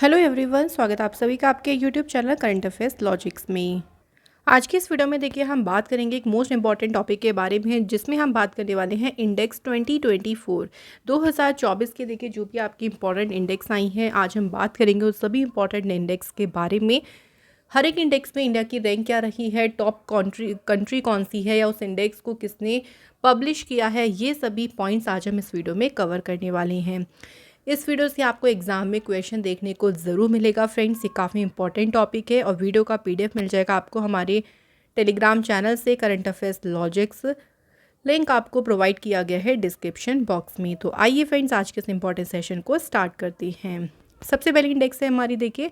Hello everyone, स्वागत है आप सभी का आपके YouTube channel current affairs logics में। आज की इस वीडियो में देखिए हम बात करेंगे एक मोस्ट इंपॉर्टेंट टॉपिक के बारे में, जिसमें हम बात करने वाले हैं इंडेक्स 2024 2024 के। देखिए जो भी आपकी इंपॉर्टेंट इंडेक्स आई हैं, आज हम बात करेंगे उस सभी इंपॉर्टेंट इंडेक्स के बारे में। हर एक इंडेक्स में इंडिया की रैंक क्या रही है, टॉप कंट्री कौन सी है, या उस इंडेक्स को किसने पब्लिश किया है, ये सभी पॉइंट्स आज हम इस वीडियो में कवर करने वाले हैं। इस वीडियो से आपको एग्जाम में क्वेश्चन देखने को ज़रूर मिलेगा फ्रेंड्स। ये काफ़ी इंपॉर्टेंट टॉपिक है और वीडियो का पीडीएफ मिल जाएगा आपको हमारे टेलीग्राम चैनल से, करंट अफेयर्स लॉजिक्स। लिंक आपको प्रोवाइड किया गया है डिस्क्रिप्शन बॉक्स में। तो आइए फ्रेंड्स, आज के इस इंपॉर्टेंट सेशन को स्टार्ट करते हैं। सबसे पहले इंडेक्स है हमारी, देखिए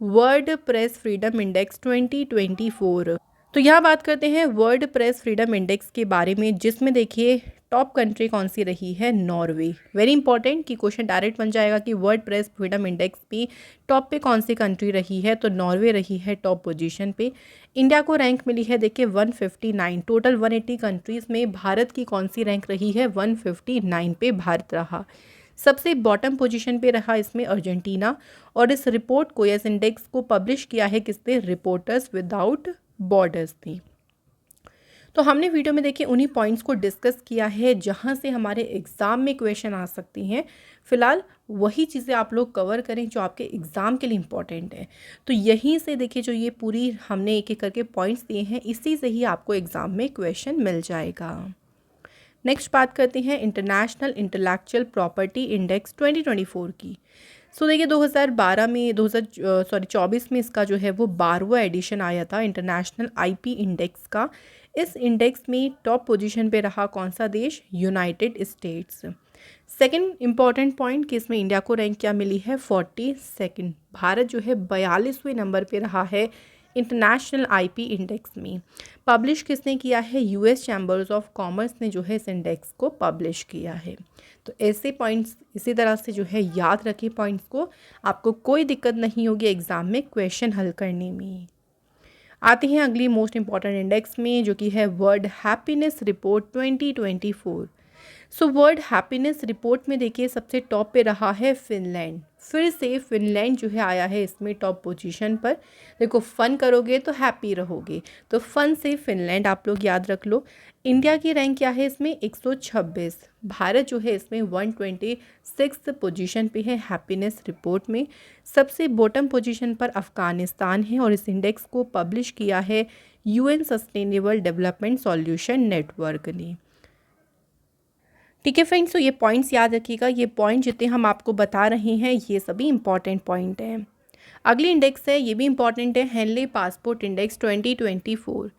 वर्ल्ड प्रेस फ्रीडम इंडेक्स 2024। तो यहाँ बात करते हैं वर्ल्ड प्रेस फ्रीडम इंडेक्स के बारे में, जिसमें देखिए टॉप कंट्री कौन सी रही है, नॉर्वे। वेरी इंपॉर्टेंट कि क्वेश्चन डायरेक्ट बन जाएगा कि वर्ल्ड प्रेस फ्रीडम इंडेक्स में टॉप पे कौन सी कंट्री रही है, तो नॉर्वे रही है टॉप पोजीशन पे। इंडिया को रैंक मिली है देखिए 159। टोटल 180 कंट्रीज़ में भारत की कौन सी रैंक रही है, 159 पे भारत रहा। सबसे बॉटम पोजीशन पे रहा इसमें अर्जेंटीना। और इस रिपोर्ट को, इस इंडेक्स को पब्लिश किया है किसने, रिपोर्टर्स विदाउट बॉर्डर्स थी। तो हमने वीडियो में देखिए उन्हीं पॉइंट्स को डिस्कस किया है जहां से हमारे एग्ज़ाम में क्वेश्चन आ सकती हैं। फिलहाल वही चीज़ें आप लोग कवर करें जो आपके एग्ज़ाम के लिए इम्पॉर्टेंट है। तो यहीं से देखिए जो ये पूरी हमने एक एक करके पॉइंट्स दिए हैं, इसी से ही आपको एग्ज़ाम में क्वेश्चन मिल जाएगा। नेक्स्ट बात करते हैं इंटरनेशनल इंटेलेक्चुअल प्रॉपर्टी इंडेक्स 2024 की। सो देखिए 2012 में 2024 में इसका जो है वो 12वां एडिशन आया था इंटरनेशनल आईपी इंडेक्स का। इस इंडेक्स में टॉप पोजीशन पे रहा कौन सा देश, United states. Second important point कि इसमें इंडिया को रैंक क्या मिली है, 42nd। भारत जो है 42वें नंबर पे रहा है इंटरनेशनल आईपी इंडेक्स में। पब्लिश किसने किया है, यूएस चैम्बर्स ऑफ कॉमर्स ने जो है इस इंडेक्स को पब्लिश किया है। तो ऐसे पॉइंट्स इसी तरह से जो है याद रखिए पॉइंट्स को, आपको कोई दिक्कत नहीं होगी एग्ज़ाम में क्वेश्चन हल करने में। आते हैं अगली मोस्ट इंपॉर्टेंट इंडेक्स में, जो कि है world happiness report 2024। So world happiness report में देखिए सबसे टॉप पे रहा है फिनलैंड। फिर से फिनलैंड जो है आया है इसमें टॉप पोजीशन पर। देखो फन करोगे तो हैप्पी रहोगे, तो फन से फिनलैंड आप लोग याद रख लो। इंडिया की रैंक क्या है इसमें, 126। भारत जो है इसमें 126 पोजीशन पे है हैप्पीनेस रिपोर्ट में। सबसे बॉटम पोजीशन पर अफगानिस्तान है और इस इंडेक्स को पब्लिश किया है UN sustainable development solution network ने। ठीक है फ्रेंड्स, तो ये पॉइंट्स याद रखिएगा। ये पॉइंट जितने हम आपको बता रहे हैं ये सभी इंपॉर्टेंट पॉइंट हैं। अगली इंडेक्स है, ये भी इंपॉर्टेंट है, हेनले पासपोर्ट इंडेक्स 2024।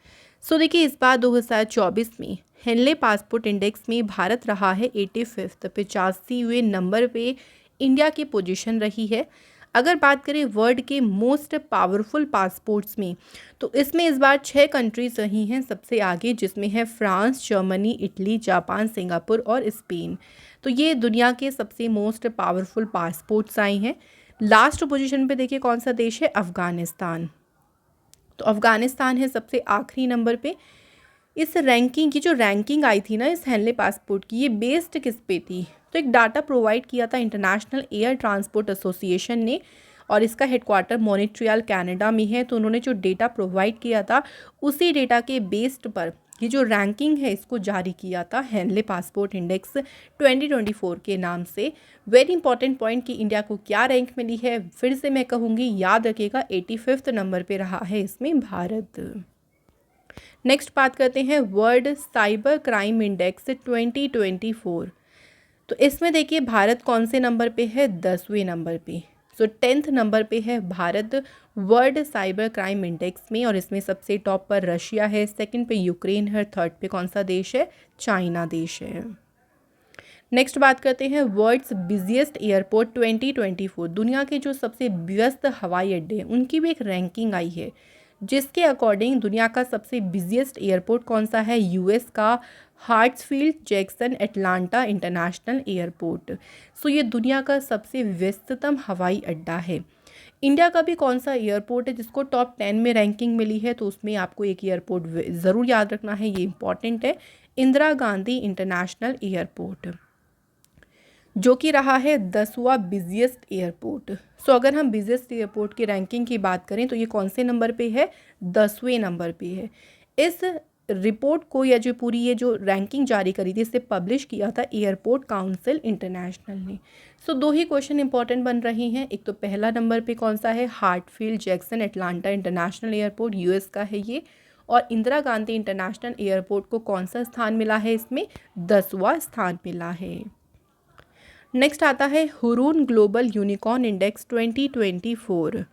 सो देखिए इस बार 2024 में हेनले पासपोर्ट इंडेक्स में भारत रहा है 85th, 85वें नंबर पे इंडिया की पोजीशन रही है। अगर बात करें वर्ल्ड के मोस्ट पावरफुल पासपोर्ट्स में, तो इसमें इस बार 6 कंट्रीज रही हैं सबसे आगे, जिसमें है France, Germany, Italy, Japan, Singapore और स्पेन। तो ये दुनिया के सबसे मोस्ट पावरफुल पासपोर्ट्स आई हैं। लास्ट पोजीशन पे देखिए कौन सा देश है, अफ़गानिस्तान। तो अफ़गानिस्तान है सबसे आखिरी नंबर पे। इस रैंकिंग की जो रैंकिंग आई थी ना इस हेनले पासपोर्ट की, ये बेस्ड किस पे थी, तो एक डाटा प्रोवाइड किया था इंटरनेशनल एयर ट्रांसपोर्ट एसोसिएशन ने, और इसका हेडक्वार्टर मॉन्ट्रियल कनाडा में है। तो उन्होंने जो डेटा प्रोवाइड किया था उसी डेटा के बेस्ड पर ये जो रैंकिंग है इसको जारी किया था हेनले पासपोर्ट इंडेक्स 2024 के नाम से। वेरी इंपॉर्टेंट पॉइंट कि इंडिया को क्या रैंक मिली है, फिर से मैं कहूँगी याद रखिएगा, 85th नंबर पे रहा है इसमें भारत। नेक्स्ट बात करते हैं वर्ल्ड साइबर क्राइम इंडेक्स 2024। तो इसमें देखिए भारत कौन से नंबर पे है, 10वें नंबर पे। सो 10th नंबर पे है Bharat world cyber crime index में, और इसमें सबसे टॉप पर रशिया है, सेकंड पे यूक्रेन है, थर्ड पे कौन सा देश है, चाइना देश है। नेक्स्ट बात करते हैं वर्ल्ड्स बिजिएस्ट एयरपोर्ट 2024। दुनिया के जो सबसे व्यस्त हवाई अड्डे हैं उनकी भी एक रैंकिंग आई है, जिसके अकॉर्डिंग दुनिया का सबसे बिजिएस्ट एयरपोर्ट कौन सा है, यूएस का हार्ट्सफील्ड जैक्सन एटलांटा इंटरनेशनल एयरपोर्ट। सो ये दुनिया का सबसे व्यस्ततम हवाई अड्डा है। इंडिया का भी कौन सा एयरपोर्ट है जिसको टॉप 10 में रैंकिंग मिली है, तो उसमें आपको एक एयरपोर्ट ज़रूर याद रखना है, ये इंपॉर्टेंट है, इंदिरा गांधी इंटरनेशनल एयरपोर्ट। जो कि रहा है 10वां बिजिएस्ट एयरपोर्ट। सो अगर हम बिजिएस्ट एयरपोर्ट की रैंकिंग की बात करें तो ये कौन से नंबर पे है, 10वें नंबर पे है। इस रिपोर्ट को या जो पूरी ये जो रैंकिंग जारी करी थी इसे पब्लिश किया था एयरपोर्ट काउंसिल इंटरनेशनल ने। सो दो ही क्वेश्चन इंपॉर्टेंट बन रही हैं। एक तो पहला नंबर पे कौन सा है, Hartsfield Jackson Atlanta international airport, US का है ये। और इंदिरा गांधी इंटरनेशनल एयरपोर्ट को कौन सा स्थान मिला है, इसमें 10वां स्थान मिला है। नेक्स्ट आता है हुरून ग्लोबल यूनिकॉर्न इंडेक्स 2024।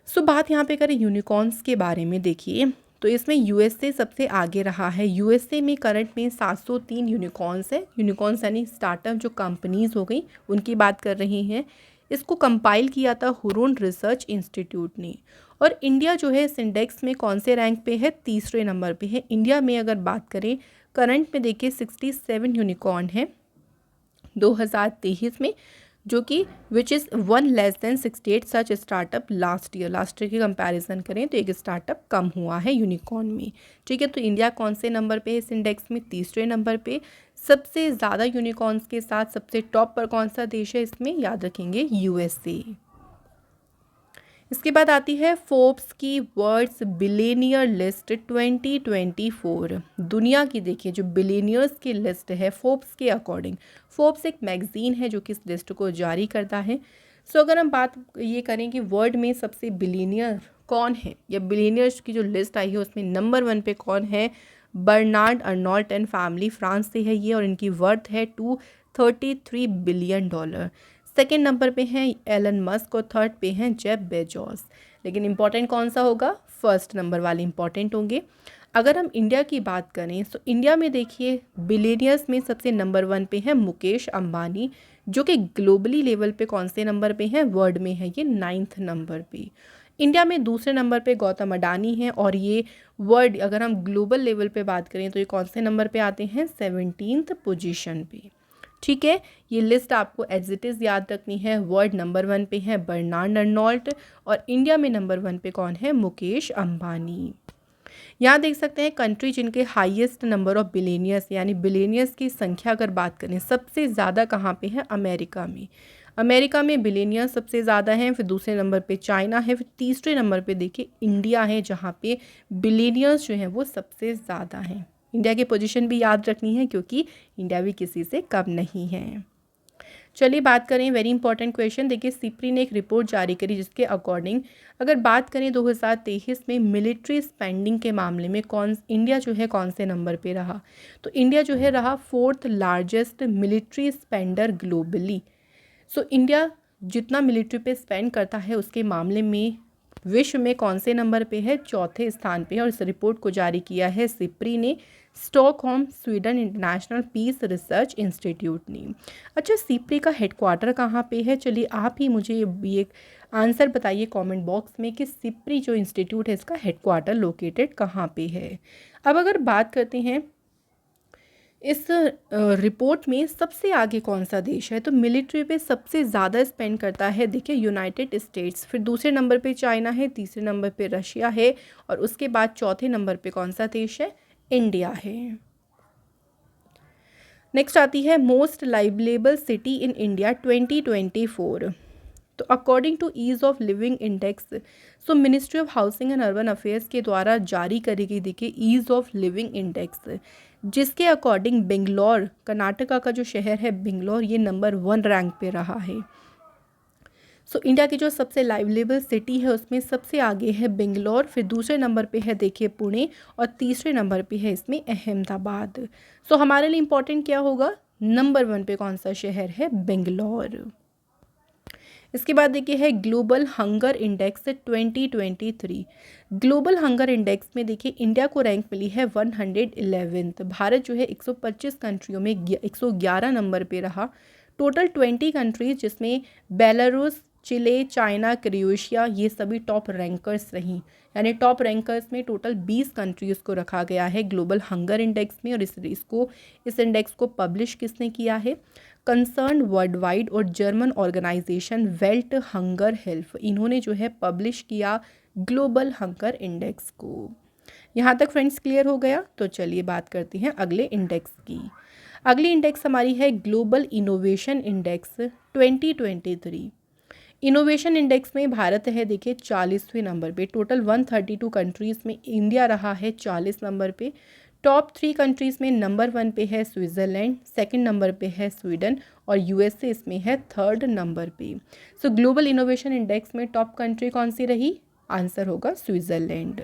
सो बात यहाँ पे करें यूनिकॉर्न्स के बारे में, देखिए तो इसमें यूएसए सबसे आगे रहा है। यूएसए में करंट में 703 यूनिकॉर्न्स है। यूनिकॉर्न्स यानी स्टार्टअप जो कंपनीज हो गई उनकी बात कर रही हैं। इसको कंपाइल किया था हुरून रिसर्च इंस्टीट्यूट ने। और इंडिया जो है इस इंडेक्स में कौन से रैंक पे है, तीसरे नंबर पे है। इंडिया में अगर बात करें करंट में देखिए 67 यूनिकॉर्न है 2023 में, जो कि which is 1 less than 68 such startup last year की कंपैरिजन करें तो एक स्टार्टअप कम हुआ है यूनिकॉर्न में। ठीक है, तो इंडिया कौन से नंबर पे है इस इंडेक्स में, तीसरे नंबर पे। सबसे ज़्यादा यूनिकॉर्न्स के साथ सबसे टॉप पर कौन सा देश है इसमें, याद रखेंगे यूएसए। इसके बाद आती है फोर्ब्स की वर्ल्ड्स बिलियनियर लिस्ट 2024। दुनिया की देखिए जो बिलियनियर्स की लिस्ट है फोर्ब्स के अकॉर्डिंग। फोर्ब्स एक मैगजीन है जो कि इस लिस्ट को जारी करता है। सो अगर हम बात ये करें कि वर्ल्ड में सबसे बिलियनियर कौन है या बिलियनियर्स की जो लिस्ट आई है उसमें नंबर 1 पे कौन है, Bernard Arnault and family, France से है ये और इनकी वर्थ है $233 बिलियन। सेकेंड नंबर पे हैं एलन मस्क और थर्ड पे हैं जेफ बेजोस। लेकिन इंपॉर्टेंट कौन सा होगा, फर्स्ट नंबर वाले इंपॉर्टेंट होंगे। अगर हम इंडिया की बात करें तो इंडिया में देखिए बिलियनियर्स में सबसे नंबर 1 पे है मुकेश अंबानी, जो कि ग्लोबली लेवल पे कौन से नंबर पे हैं, वर्ल्ड में है ये 9th नंबर पे। इंडिया में दूसरे नंबर पे गौतम अडानी हैं और ये वर्ल्ड अगर हम ग्लोबल लेवल पे बात करें तो ये कौन से नंबर पे आते हैं, 17th पोजीशन पे। ठीक है, ये लिस्ट आपको एज इट इज़ याद रखनी है। वर्ल्ड नंबर 1 पे है बर्नार्ड अर्नोल्ट और इंडिया में नंबर 1 पे कौन है, मुकेश अंबानी। यहाँ देख सकते हैं कंट्री जिनके हाईएस्ट नंबर ऑफ बिलियनियर्स यानी बिलियनियर्स की संख्या अगर बात करें सबसे ज़्यादा कहाँ पे है, अमेरिका में। अमेरिका में बिलियनियर्स सबसे ज़्यादा हैं, फिर दूसरे नंबर पे चाइना है, फिर तीसरे नंबर पे देखिए इंडिया है जहाँ पे बिलियनियर्स जो हैं वो सबसे ज़्यादा हैं। इंडिया की पोजीशन भी याद रखनी है क्योंकि इंडिया भी किसी से कम नहीं है। चलिए बात करें वेरी इंपॉर्टेंट क्वेश्चन, देखिए सिप्री ने एक रिपोर्ट जारी करी जिसके अकॉर्डिंग अगर बात करें 2023 में मिलिट्री स्पेंडिंग के मामले में इंडिया जो है कौन से नंबर पे रहा, तो इंडिया जो है रहा 4th largest military spender globally. So India जितना मिलिट्री पे स्पेंड करता है उसके मामले में विश्व में कौन से नंबर पे है, चौथे स्थान पे है। और इस रिपोर्ट को जारी किया है सिप्री ने, Stockholm Sweden international peace research institute ने। अच्छा, सिप्री का हेडक्वार्टर कहाँ पे है, चलिए आप ही मुझे ये आंसर बताइए कमेंट बॉक्स में कि सिप्री जो इंस्टीट्यूट है इसका हेडक्वार्टर लोकेटेड कहाँ पे है। अब अगर बात करते हैं इस रिपोर्ट में सबसे आगे कौन सा देश है, तो मिलिट्री पे सबसे ज़्यादा स्पेंड करता है देखिए यूनाइटेड स्टेट्स, फिर दूसरे नंबर पे चाइना है, तीसरे नंबर पे रशिया है और उसके बाद चौथे नंबर पे कौन सा देश है, इंडिया है। नेक्स्ट आती है most liveable city in India 2024। तो according to ease of living index, so ministry of housing and urban affairs के द्वारा जारी करी गई देखिए ईज़ ऑफ लिविंग इंडेक्स, जिसके अकॉर्डिंग बेंगलोर, कर्नाटका का जो शहर है बेंगलोर, ये नंबर 1 रैंक पे रहा है। सो इंडिया की जो सबसे लाइवलेबल सिटी है उसमें सबसे आगे है बेंगलोर, फिर दूसरे नंबर पे है देखिए पुणे और तीसरे नंबर पे है इसमें अहमदाबाद। सो हमारे लिए इम्पोर्टेंट क्या होगा, नंबर 1 पे कौन सा शहर है, बेंगलोर। इसके बाद देखिए है global hunger index 2023। Global hunger index में देखिए इंडिया को रैंक मिली है 111th। भारत जो है 125 कंट्रियों में 111 नंबर पे रहा। टोटल 20 कंट्रीज जिसमें बेलारूस, चिले, चाइना, क्रोएशिया ये सभी टॉप रैंकर्स रहीं। यानी टॉप रैंकर्स में टोटल 20 कंट्रीज़ को रखा गया है ग्लोबल हंगर इंडेक्स में। और इस इंडेक्स को पब्लिश किसने किया है, कंसर्न वर्ल्ड वाइड और German organization Welt hunger help, इन्होंने जो है पब्लिश किया ग्लोबल हंगर इंडेक्स को। यहाँ तक फ्रेंड्स क्लियर हो गया। तो चलिए बात करते हैं अगले इंडेक्स की। अगली इंडेक्स हमारी है global innovation index 2023। Innovation index में भारत है देखिए 40वें नंबर पे। टोटल 132 कंट्रीज़ में इंडिया रहा है 40 नंबर पे। टॉप 3 कंट्रीज़ में नंबर 1 पे है स्विट्ज़रलैंड, सेकंड नंबर पे है स्वीडन और यूएसए इसमें है थर्ड नंबर पे। सो ग्लोबल इनोवेशन इंडेक्स में टॉप कंट्री कौन सी रही? आंसर होगा स्विट्ज़रलैंड।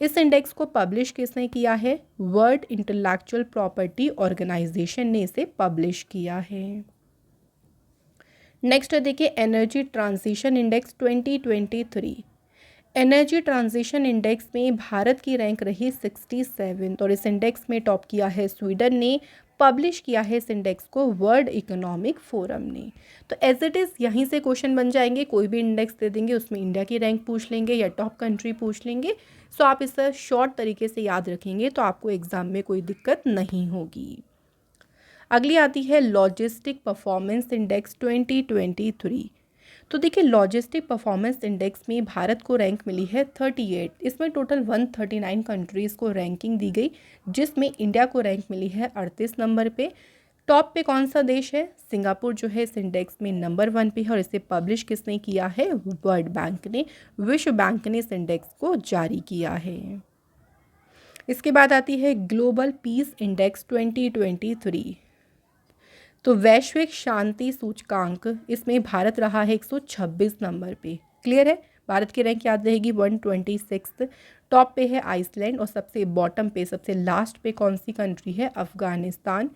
इस इंडेक्स को पब्लिश किसने किया है? वर्ल्ड इंटेलेक्चुअल प्रॉपर्टी ऑर्गेनाइजेशन ने इसे पब्लिश किया है। नेक्स्ट है देखिए energy transition index 2023। Energy transition index में भारत की रैंक रही 67 और इस इंडेक्स में टॉप किया है स्वीडन ने। पब्लिश किया है इस इंडेक्स को वर्ल्ड इकोनॉमिक फोरम ने। तो एज इट इज़ यहीं से क्वेश्चन बन जाएंगे, कोई भी इंडेक्स दे देंगे उसमें इंडिया की रैंक पूछ लेंगे या टॉप कंट्री पूछ लेंगे। सो आप इसे शॉर्ट तरीके से याद रखेंगे तो आपको एग्ज़ाम में कोई दिक्कत नहीं होगी। अगली आती है लॉजिस्टिक परफॉर्मेंस इंडेक्स 2023। तो देखिए लॉजिस्टिक परफॉर्मेंस इंडेक्स में भारत को रैंक मिली है 38। इसमें टोटल 139 कंट्रीज़ को रैंकिंग दी गई, जिसमें इंडिया को रैंक मिली है 38 नंबर पे। टॉप पे कौन सा देश है? सिंगापुर जो है इस इंडेक्स में नंबर 1 पे है और इसे पब्लिश किसने किया है? वर्ल्ड बैंक ने, विश्व बैंक ने इस इंडेक्स को जारी किया है। इसके बाद आती है ग्लोबल पीस इंडेक्स 2023। तो वैश्विक शांति सूचकांक, इसमें भारत रहा है 126 नंबर पे। क्लियर है? भारत की रैंक याद रहेगी 126। टॉप पे है आइसलैंड और सबसे बॉटम पे, सबसे लास्ट पे कौन सी कंट्री है? अफगानिस्तान।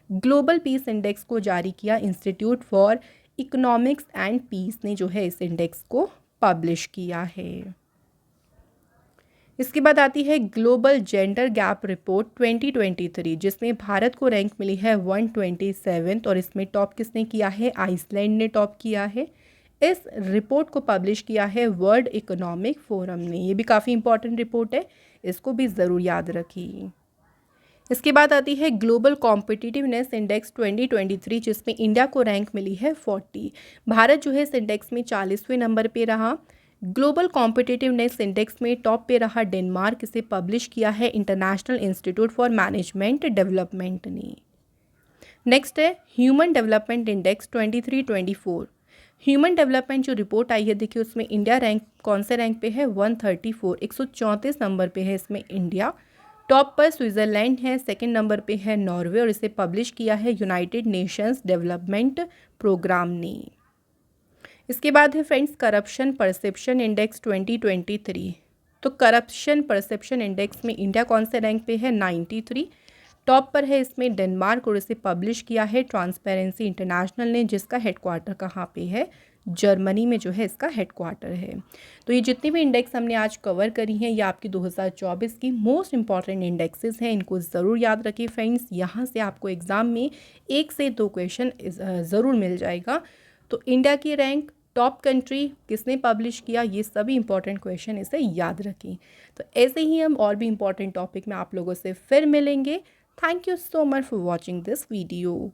ग्लोबल पीस इंडेक्स को जारी किया institute for economics and peace ने जो है इस इंडेक्स को पब्लिश किया है। इसके बाद आती है ग्लोबल जेंडर गैप रिपोर्ट 2023, जिसमें भारत को रैंक मिली है 127 और इसमें टॉप किसने किया है? आइसलैंड ने टॉप किया है। इस रिपोर्ट को पब्लिश किया है वर्ल्ड इकोनॉमिक फोरम ने। ये भी काफ़ी इंपॉर्टेंट रिपोर्ट है, इसको भी ज़रूर याद रखिए। इसके बाद आती है ग्लोबल कॉम्पिटिटिवनेस इंडेक्स 2023, जिसमें इंडिया को रैंक मिली है 40। भारत जो है इस इंडेक्स में 40वें नंबर पे रहा। ग्लोबल कॉम्पिटिटिवनेस इंडेक्स में टॉप पे रहा डेनमार्क, इसे पब्लिश किया है international institute for management development ने। नेक्स्ट है human development index 23-24। Human development जो रिपोर्ट आई है देखिए उसमें इंडिया रैंक कौन से रैंक पे है? 134, 134 नंबर पे है इसमें इंडिया। टॉप पर स्विट्ज़रलैंड है, सेकंड नंबर पे है नॉर्वे और इसे पब्लिश किया है यूनाइटेड नेशंस डेवलपमेंट प्रोग्राम ने। इसके बाद है फ्रेंड्स करप्शन परसेप्शन इंडेक्स 2023। तो करप्शन परसेप्शन इंडेक्स में इंडिया कौन से रैंक पे है? 93। टॉप पर है इसमें डेनमार्क और इसे पब्लिश किया है ट्रांसपेरेंसी इंटरनेशनल ने, जिसका हेडक्वार्टर कहाँ पे है? जर्मनी में जो है इसका हेडक्वार्टर है। तो ये जितनी भी इंडेक्स हमने आज कवर करी हैं ये आपकी 2024 की मोस्ट इंपॉर्टेंट इंडेक्सेस हैं, इनको ज़रूर याद रखिए फ्रेंड्स। यहाँ से आपको एग्ज़ाम में 1 से 2 क्वेश्चन ज़रूर मिल जाएगा। तो इंडिया की रैंक, टॉप कंट्री किसने पब्लिश किया, ये सभी इंपॉर्टेंट क्वेश्चन इसे याद रखें। तो ऐसे ही हम और भी इंपॉर्टेंट टॉपिक में आप लोगों से फिर मिलेंगे। Thank you so much for watching this video.